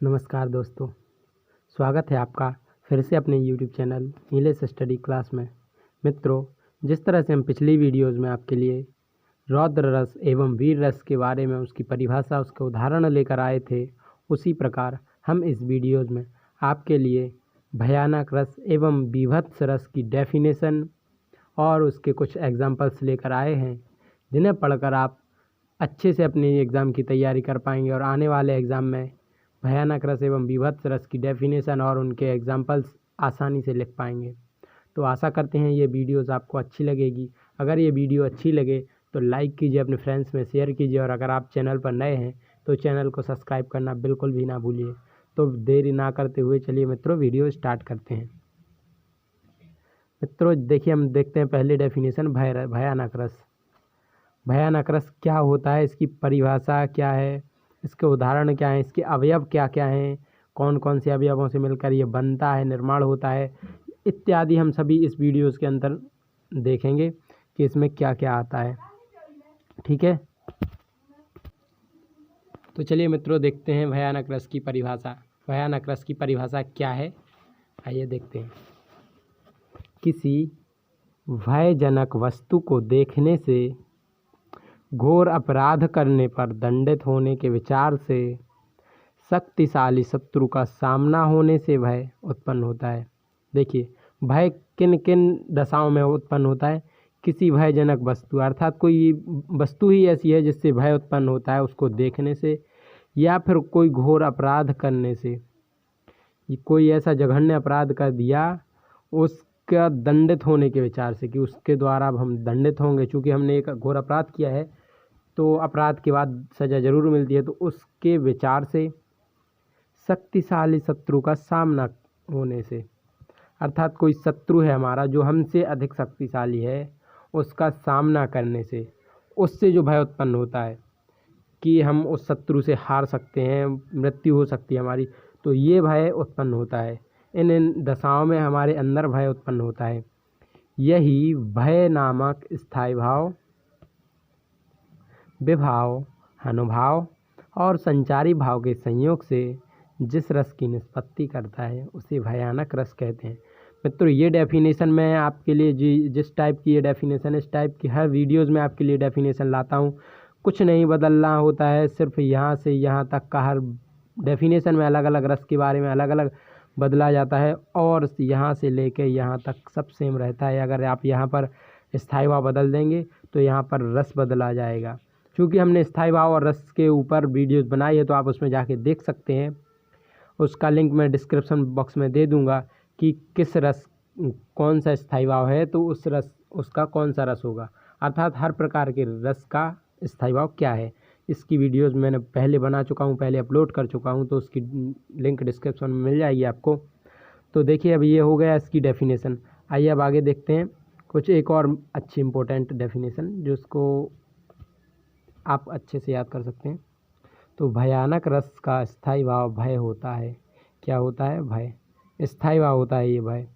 नमस्कार दोस्तों, स्वागत है आपका फिर से अपने YouTube channel Nilesh study class में। मित्रों, जिस तरह से हम पिछली वीडियोज़ में आपके लिए रौद्र रस एवं वीर रस के बारे में उसकी परिभाषा, उसके उदाहरण लेकर आए थे, उसी प्रकार हम इस वीडियोज़ में आपके लिए भयानक रस एवं बीभत्स रस की डेफिनेशन और उसके कुछ एग्जाम्पल्स लेकर आए हैं, जिन्हें पढ़कर आप अच्छे से अपने एग्ज़ाम की तैयारी कर पाएंगे और आने वाले एग्ज़ाम में भयानक रस एवं बीभत्स रस की डेफिनेशन और उनके एग्जाम्पल्स आसानी से लिख पाएंगे। तो आशा करते हैं ये वीडियोज़ आपको अच्छी लगेगी। अगर ये वीडियो अच्छी लगे तो लाइक कीजिए, अपने फ्रेंड्स में शेयर कीजिए और अगर आप चैनल पर नए हैं तो चैनल को सब्सक्राइब करना बिल्कुल भी ना भूलिए। तो देरी ना करते हुए चलिए मित्रों वीडियो स्टार्ट करते हैं। मित्रों देखिए, हम देखते हैं पहली डेफिनेशन भयानक रस। भयानक रस क्या होता है, इसकी परिभाषा क्या है, इसके उदाहरण क्या हैं, इसके अवयव क्या क्या हैं, कौन कौन से अवयवों से मिलकर ये बनता है, निर्माण होता है, इत्यादि हम सभी इस वीडियोज़ के अंदर देखेंगे कि इसमें क्या क्या आता है। ठीक है, तो चलिए मित्रों देखते हैं भयानक रस की परिभाषा। भयानक रस की परिभाषा क्या है, आइए देखते हैं। किसी भयजनक वस्तु को देखने से, घोर अपराध करने पर दंडित होने के विचार से, शक्तिशाली शत्रु का सामना होने से भय उत्पन्न होता है। देखिए, भय किन किन दशाओं में उत्पन्न होता है। किसी भयजनक वस्तु अर्थात कोई वस्तु ही ऐसी है जिससे भय उत्पन्न होता है, उसको देखने से, या फिर कोई घोर अपराध करने से, कोई ऐसा जघन्य अपराध कर दिया उसका दंडित होने के विचार से कि उसके द्वारा अब हम दंडित होंगे, चूँकि हमने एक घोर अपराध किया है तो अपराध के बाद सज़ा ज़रूर मिलती है, तो उसके विचार से, शक्तिशाली शत्रु का सामना होने से, अर्थात कोई शत्रु है हमारा जो हमसे अधिक शक्तिशाली है, उसका सामना करने से, उससे जो भय उत्पन्न होता है कि हम उस शत्रु से हार सकते हैं, मृत्यु हो सकती है हमारी, तो ये भय उत्पन्न होता है। इन दशाओं में हमारे अंदर भय उत्पन्न होता है। यही भय नामक स्थायी भाव, विभाव, अनुभाव और संचारी भाव के संयोग से जिस रस की निष्पत्ति करता है उसे भयानक रस कहते हैं। मित्रों, ये डेफिनेशन मैं आपके लिए जिस टाइप की ये डेफिनेशन है, इस टाइप की हर वीडियोज़ में आपके लिए डेफिनेशन लाता हूँ। कुछ नहीं बदलना होता है, सिर्फ यहाँ से यहाँ तक का हर डेफिनेशन में अलग अलग रस के बारे में अलग अलग बदला जाता है और यहाँ से लेके यहाँ तक सब सेम रहता है। अगर आप यहाँ पर स्थायी भाव बदल देंगे तो यहाँ पर रस बदला जाएगा। क्योंकि हमने स्थायी भाव और रस के ऊपर वीडियोज़ बनाई है, तो आप उसमें जाके देख सकते हैं। उसका लिंक मैं डिस्क्रिप्शन बॉक्स में दे दूंगा कि किस रस कौन सा स्थायी भाव है तो उस रस उसका कौन सा रस होगा, अर्थात हर प्रकार के रस का स्थायी भाव क्या है। इसकी वीडियोज़ मैंने पहले बना चुका हूँ, पहले अपलोड कर चुका हूँ, तो उसकी लिंक डिस्क्रिप्शन में मिल जाएगी आपको। तो देखिए, अब ये हो गया इसकी डेफिनेशन। आइए अब आगे देखते हैं कुछ एक और अच्छी इंपॉर्टेंट डेफिनेशन जिसको आप अच्छे से याद कर सकते हैं। तो भयानक रस का स्थायी भाव भय होता है। क्या होता है? भय। स्थायी भाव होता है ये भय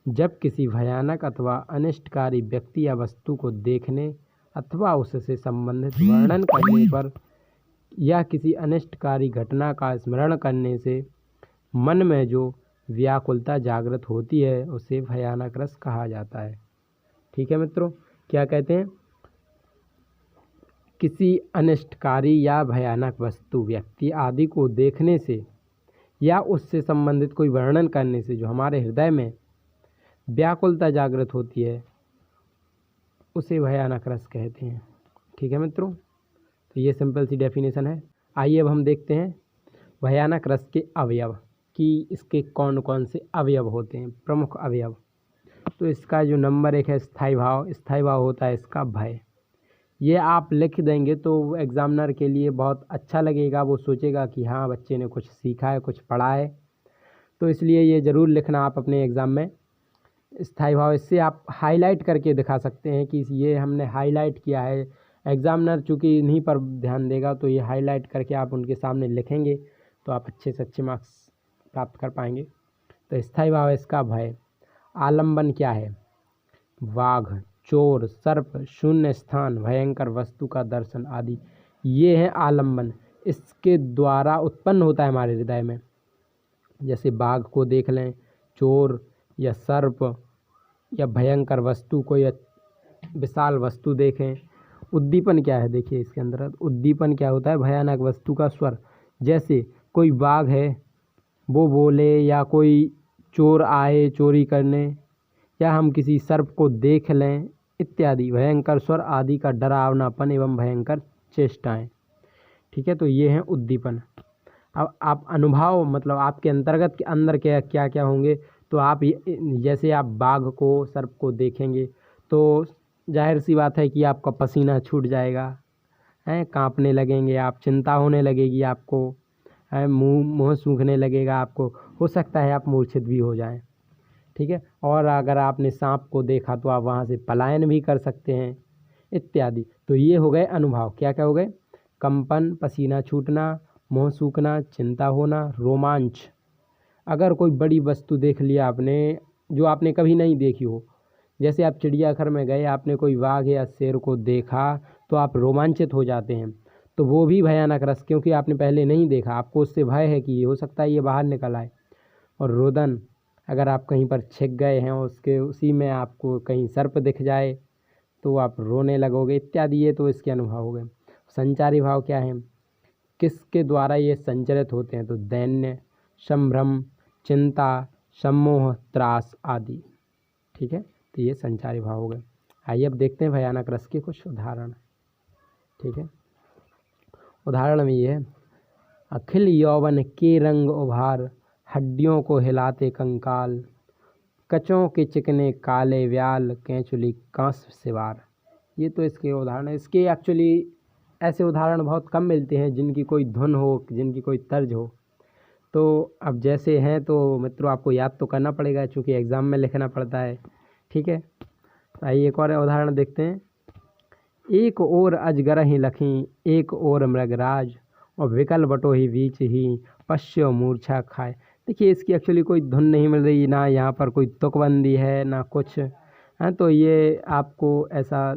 जब किसी भयानक अथवा अनिष्टकारी व्यक्ति या वस्तु को देखने अथवा उससे संबंधित वर्णन करने पर या किसी अनिष्टकारी घटना का स्मरण करने से मन में जो व्याकुलता जागृत होती है उसे भयानक रस कहा जाता है। ठीक है मित्रों, क्या कहते हैं? किसी अनिष्टकारी या भयानक वस्तु, व्यक्ति आदि को देखने से या उससे संबंधित कोई वर्णन करने से जो हमारे हृदय में व्याकुलता जागृत होती है उसे भयानक रस कहते हैं। ठीक है मित्रों, तो ये सिंपल सी डेफिनेशन है। आइए अब हम देखते हैं भयानक रस के अवयव कि इसके कौन कौन से अवयव होते हैं, प्रमुख अवयव। तो इसका जो नंबर 1 है स्थायी भाव। स्थायी भाव होता है इसका भय। ये आप लिख देंगे तो एग्ज़ामिनर के लिए बहुत अच्छा लगेगा, वो सोचेगा कि हाँ बच्चे ने कुछ सीखा है, कुछ पढ़ा है, तो इसलिए ये ज़रूर लिखना आप अपने एग्ज़ाम में स्थायी भाव। इससे आप हाईलाइट करके दिखा सकते हैं कि ये हमने हाईलाइट किया है। एग्ज़ामिनर चूँकि इन्हीं पर ध्यान देगा, तो ये हाईलाइट करके आप उनके सामने लिखेंगे तो आप अच्छे से अच्छे मार्क्स प्राप्त कर पाएंगे। तो स्थायी भाव इसका भय। आलम्बन क्या है? वाघ, चोर, सर्प, शून्य स्थान, भयंकर वस्तु का दर्शन आदि, ये है आलम्बन। इसके द्वारा उत्पन्न होता है हमारे हृदय में। जैसे बाघ को देख लें, चोर या सर्प या भयंकर वस्तु को या विशाल वस्तु देखें। उद्दीपन क्या है, देखिए इसके अंदर उद्दीपन क्या होता है, भयानक वस्तु का स्वर। जैसे कोई बाघ है वो बोले, या कोई चोर आए चोरी करने, या हम किसी सर्प को देख लें इत्यादि, भयंकर स्वर आदि का डरावनापन एवं भयंकर चेष्टाएं। ठीक है, तो ये हैं उद्दीपन। अब आप अनुभव मतलब आपके अंतर्गत के अंदर क्या क्या क्या होंगे, तो आप जैसे आप बाघ को सर्प को देखेंगे तो जाहिर सी बात है कि आपका पसीना छूट जाएगा, हैं, कांपने लगेंगे आप, चिंता होने लगेगी आपको, है, मुँह सूखने लगेगा आपको, हो सकता है आप मूर्छित भी हो जाएं। ठीक है, और अगर आपने सांप को देखा तो आप वहाँ से पलायन भी कर सकते हैं इत्यादि। तो ये हो गए अनुभव। क्या क्या हो गए, कंपन, पसीना छूटना, मुँह सूखना, चिंता होना, रोमांच। अगर कोई बड़ी वस्तु देख लिया आपने जो आपने कभी नहीं देखी हो, जैसे आप चिड़ियाघर में गए, आपने कोई बाघ या शेर को देखा तो आप रोमांचित हो जाते हैं, तो वो भी भयानक रस, क्योंकि आपने पहले नहीं देखा, आपको उससे भय है कि ये हो सकता है ये बाहर निकल आए। और रोदन, अगर आप कहीं पर छिप गए हैं उसके उसी में आपको कहीं सर्प दिख जाए तो आप रोने लगोगे इत्यादि। ये तो इसके अनुभव हो गए। संचारी भाव क्या है, किसके द्वारा ये संचरित होते हैं, तो दैन्य, संभ्रम, चिंता, सम्मोह, त्रास आदि। ठीक है, तो ये संचारी भाव हो गए। आइए अब देखते हैं भयानक रस के कुछ उदाहरण। ठीक है, उदाहरण में ये है, अखिल यौवन के रंग उभार, हड्डियों को हिलाते कंकाल, कचों के चिकने काले व्याल, कैंचुली कांस सिवार। ये तो इसके उदाहरण है। इसके एक्चुअली ऐसे उदाहरण बहुत कम मिलते हैं जिनकी कोई धुन हो, जिनकी कोई तर्ज हो। तो अब जैसे हैं तो मित्रों आपको याद तो करना पड़ेगा, चूँकि एग्ज़ाम में लिखना पड़ता है। ठीक है, आइए एक और उदाहरण देखते हैं। एक ओर अजगर ही लखी, एक ओर मृगराज, और विकल बटो ही बीच ही, पश्यो मूर्छा खाए। देखिए इसकी एक्चुअली कोई धुन नहीं मिल रही, ना यहाँ पर कोई तुकबंदी है ना कुछ है, तो ये आपको ऐसा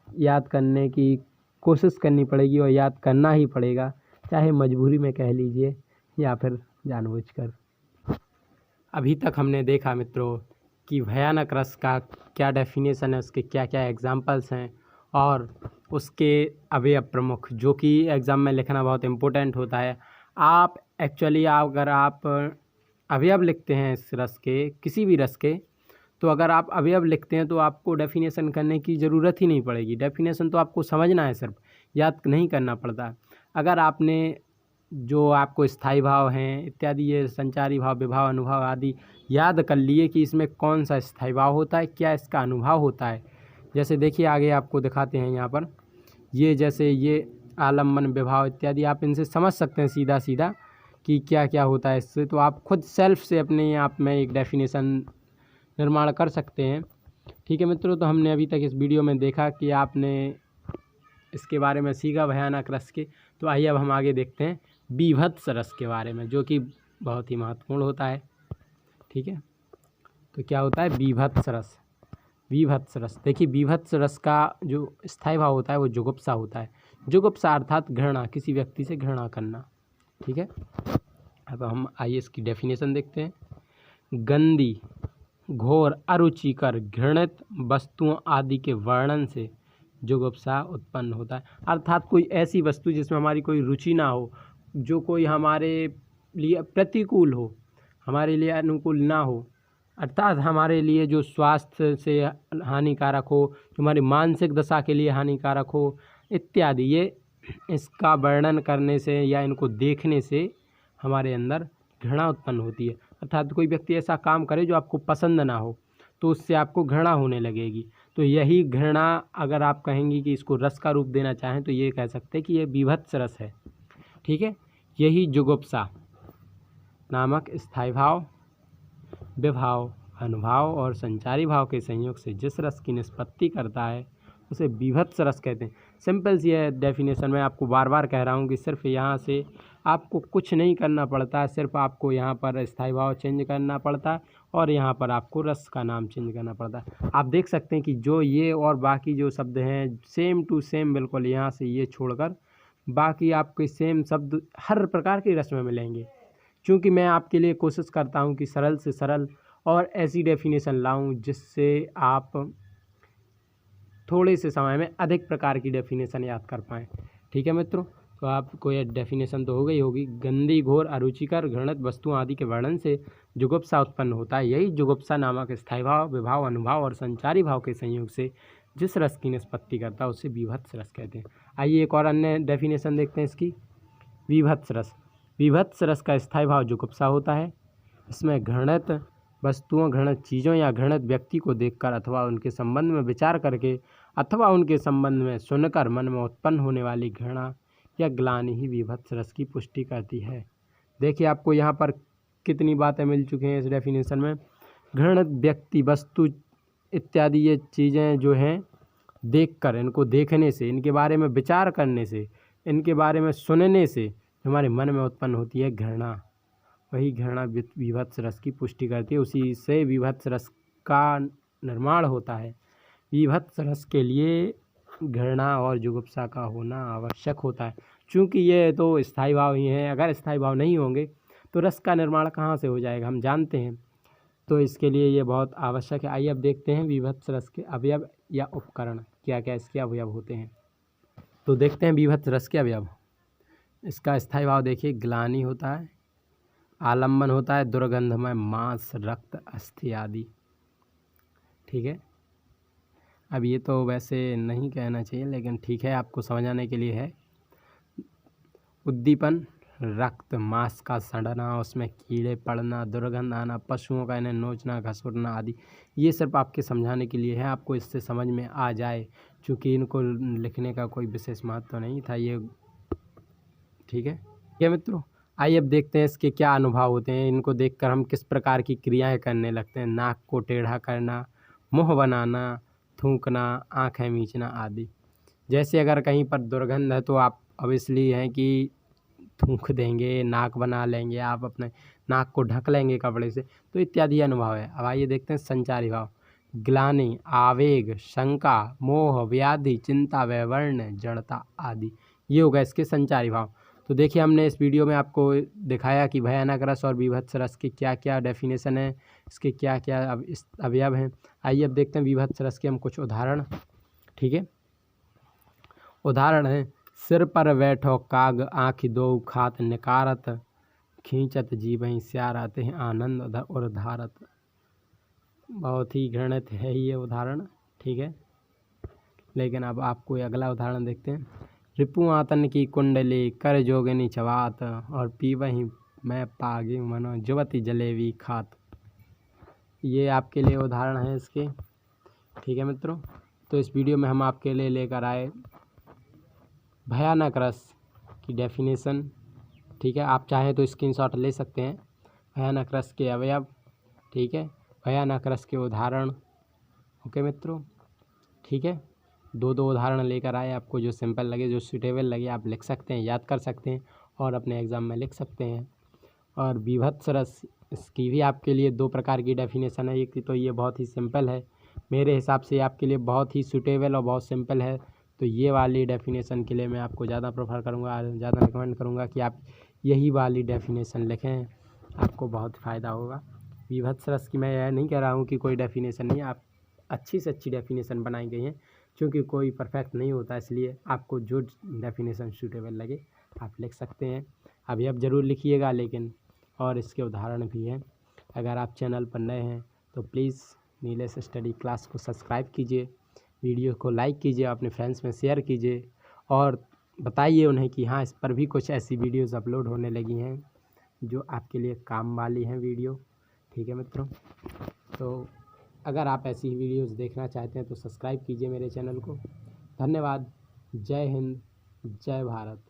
याद करने की कोशिश करनी पड़ेगी और याद करना ही पड़ेगा, चाहे मजबूरी में कह लीजिए या फिर जानबूझकर। अभी तक हमने देखा मित्रों कि भयानक रस का क्या डेफिनेशन है, उसके क्या क्या एग्जाम्पल्स हैं और उसके अवयव प्रमुख, जो कि एग्ज़ाम में लिखना बहुत इम्पोर्टेंट होता है। आप एक्चुअली अगर आप अवयव लिखते हैं इस रस के, किसी भी रस के, तो अगर आप अवयव लिखते हैं तो आपको डेफिनेशन करने की ज़रूरत ही नहीं पड़ेगी। डेफिनेशन तो आपको समझना है, सिर्फ याद नहीं करना पड़ता। अगर आपने जो आपको स्थायी भाव हैं इत्यादि, ये संचारी भाव, विभाव, अनुभव आदि याद कर लिए कि इसमें कौन सा स्थायी भाव होता है, क्या इसका अनुभव होता है। जैसे देखिए आगे आपको दिखाते हैं यहाँ पर, ये जैसे ये आलम्बन, विभाव इत्यादि, आप इनसे समझ सकते हैं सीधा सीधा कि क्या क्या होता है इससे। तो आप खुद सेल्फ से अपने आप में एक डेफिनेशन निर्माण कर सकते हैं। ठीक है मित्रों, तो हमने अभी तक इस वीडियो में देखा कि आपने इसके बारे में सीखा भयानक रस के। तो आइए अब हम आगे देखते हैं बीभत्स रस के बारे में, जो कि बहुत ही महत्वपूर्ण होता है। ठीक है, तो क्या होता है बीभत्स रस। बीभत्स रस, देखिए बीभत्स रस का जो स्थायी भाव होता है वो जुगुप्सा होता है। जुगुप्सा अर्थात घृणा, किसी व्यक्ति से घृणा करना। ठीक है, अब हम आइए इसकी डेफिनेशन देखते हैं। गंदी, घोर, अरुचिकर, घृणित वस्तुओं आदि के वर्णन से जुगुप्सा उत्पन्न होता है। अर्थात कोई ऐसी वस्तु जिसमें हमारी कोई रुचि ना हो, जो कोई हमारे लिए प्रतिकूल हो, हमारे लिए अनुकूल ना हो, अर्थात हमारे लिए जो स्वास्थ्य से हानिकारक हो, जो हमारी मानसिक दशा के लिए हानिकारक हो इत्यादि, ये इसका वर्णन करने से या इनको देखने से हमारे अंदर घृणा उत्पन्न होती है। अर्थात कोई व्यक्ति ऐसा काम करे जो आपको पसंद ना हो, तो उससे आपको घृणा होने लगेगी। तो यही घृणा, अगर आप कहेंगी कि इसको रस का रूप देना चाहें तो ये कह सकते हैं कि ये बीभत्स रस है। ठीक है, यही जुगुप्सा नामक स्थायी भाव, विभाव, अनुभाव और संचारी भाव के संयोग से जिस रस की निष्पत्ति करता है उसे बीभत्स रस कहते हैं। सिंपल सी है डेफिनेशन। मैं आपको बार बार कह रहा हूँ कि सिर्फ यहाँ से आपको कुछ नहीं करना पड़ता है, सिर्फ आपको यहाँ पर स्थायी भाव चेंज करना पड़ता है और यहाँ पर आपको रस का नाम चेंज करना पड़ता है। आप देख सकते हैं कि जो ये और बाकी जो शब्द हैं सेम टू सेम बिल्कुल, यहाँ से ये छोड़कर बाकी आपके सेम शब्द हर प्रकार के रस्म में मिलेंगे। क्योंकि मैं आपके लिए कोशिश करता हूँ कि सरल से सरल और ऐसी डेफिनेशन लाऊं जिससे आप थोड़े से समय में अधिक प्रकार की डेफिनेशन याद कर पाएँ। ठीक है मित्रों, तो आपको यह डेफिनेशन तो हो गई होगी। गंदी, घोर, अरुचिकर, घृणित वस्तुओं आदि के वर्णन से जुगुप्सा उत्पन्न होता है। यही जुगुप्सा नामक स्थायी भाव, विभाव, अनुभाव और संचारी भाव के संयोग से जिस रस की निष्पत्ति करता है उसे विभत्स रस कहते हैं। आइए एक और अन्य डेफिनेशन देखते हैं इसकी। विभत्स रस। विभत्स रस का स्थायी भाव जुगुप्सा होता है। इसमें घृणित वस्तुओं, घृणित चीज़ों या घृणित व्यक्ति को देखकर अथवा उनके संबंध में विचार करके अथवा उनके संबंध में सुनकर मन में उत्पन्न होने वाली घृणा या ग्लानि ही विभत्स रस की पुष्टि करती है। देखिए आपको यहाँ पर कितनी बातें मिल चुकी हैं इस डेफिनेशन में। घृणित व्यक्ति, वस्तु इत्यादि ये चीज़ें जो हैं देखकर, इनको देखने से, इनके बारे में विचार करने से, इनके बारे में सुनने से हमारे मन में उत्पन्न होती है घृणा, वही घृणा विभत्स रस की पुष्टि करती है। उसी से विभत्स रस का निर्माण होता है। विभत्स रस के लिए घृणा और जुगुप्सा का होना आवश्यक होता है, क्योंकि ये तो स्थायी भाव ही हैं। अगर स्थायी भाव नहीं होंगे तो रस का निर्माण कहाँ से हो जाएगा, हम जानते हैं। तो इसके लिए ये बहुत आवश्यक है। आइए अब देखते हैं विभत्स रस के अवयव या उपकरण क्या क्या इसके अवयव होते हैं। तो देखते हैं विभत्स रस के अवयव। इसका स्थायी भाव देखिए, ग्लानि होता है, आलम्बन होता है, दुर्गंधमय, मांस, रक्त, अस्थि आदि। ठीक है, अब ये तो वैसे नहीं कहना चाहिए लेकिन ठीक है, आपको समझाने के लिए है। उद्दीपन, रक्त, मांस का सड़ना, उसमें कीड़े पड़ना, दुर्गंध आना, पशुओं का इन्हें नोचना, घसुरना आदि, ये सिर्फ आपके समझाने के लिए है, आपको इससे समझ में आ जाए, क्योंकि इनको लिखने का कोई विशेष महत्व तो नहीं था ये। ठीक है मित्रों, आइए अब देखते हैं इसके क्या अनुभव होते हैं। इनको देखकर हम किस प्रकार की क्रियाएं करने लगते हैं। नाक को टेढ़ा करना, मुंह बनाना, थूकना, आँखें मीचना आदि। जैसे अगर कहीं पर दुर्गंध है तो आप ऑब्वियसली हैं कि थूक देंगे, नाक बना लेंगे, आप अपने नाक को ढक लेंगे कपड़े से, तो इत्यादि अनुभव है। अब आइए देखते हैं संचारी भाव। ग्लानि, आवेग, शंका, मोह, व्याधि, चिंता, वैवर्ण, जड़ता आदि, ये होगा इसके संचारी भाव। तो देखिए हमने इस वीडियो में आपको दिखाया कि भयानक रस और विभत्स रस के क्या क्या डेफिनेशन है, इसके क्या क्या अवयव हैं। आइए अब देखते हैं विभत्स रस के हम कुछ उदाहरण। ठीक है, उदाहरण है, सिर पर बैठो काग, आँखि दो खात निकारत, खींचत जीवहीं स्यारत हैं आनंद उधारत। बहुत ही घृणित है ये उदाहरण। ठीक है, लेकिन अब आपको अगला उदाहरण देखते हैं। रिपु आतन की कुंडली, कर जोगिनी चवात, और पीवहीं मैं पागी मनो जुवती जलेबी खात। ये आपके लिए उदाहरण है इसके। ठीक है मित्रों, तो इस वीडियो में हम आपके लिए लेकर आए भयानक रस की डेफिनेशन। ठीक है, आप चाहें तो स्क्रीनशॉट ले सकते हैं। भयानक रस के अवयव, ठीक है, भयानक रस के उदाहरण। ओके मित्रों, ठीक है, दो उदाहरण लेकर आए। आपको जो सिंपल लगे, जो सूटेबल लगे, आप लिख सकते हैं, याद कर सकते हैं और अपने एग्ज़ाम में लिख सकते हैं। और विभत्स रस, इसकी भी आपके लिए दो प्रकार की डेफिनेशन है। एक तो ये बहुत ही सिंपल है, मेरे हिसाब से आपके लिए बहुत ही सूटेबल और बहुत सिंपल है, तो ये वाली डेफिनेशन के लिए मैं आपको ज़्यादा प्रेफर करूँगा, ज़्यादा रिकमेंड करूँगा कि आप यही वाली डेफिनेशन लिखें, आपको बहुत फ़ायदा होगा। विभत्स रस की मैं यह नहीं कह रहा हूँ कि कोई डेफिनेशन नहीं है, आप अच्छी से अच्छी डेफिनेशन बनाई गई हैं, क्योंकि कोई परफेक्ट नहीं होता, इसलिए आपको जो डेफिनेशन सूटेबल लगे आप लिख सकते हैं। अभी आप ज़रूर लिखिएगा, लेकिन और इसके उदाहरण भी हैं। अगर आप चैनल पर नए हैं तो प्लीज़ नीलेश स्टडी क्लास को सब्सक्राइब कीजिए, वीडियो को लाइक कीजिए, अपने फ्रेंड्स में शेयर कीजिए और बताइए उन्हें कि हाँ, इस पर भी कुछ ऐसी वीडियोज़ अपलोड होने लगी हैं जो आपके लिए काम वाली हैं वीडियो। ठीक है मित्रों, तो अगर आप ऐसी वीडियोज़ देखना चाहते हैं तो सब्सक्राइब कीजिए मेरे चैनल को। धन्यवाद। जय हिंद, जय भारत।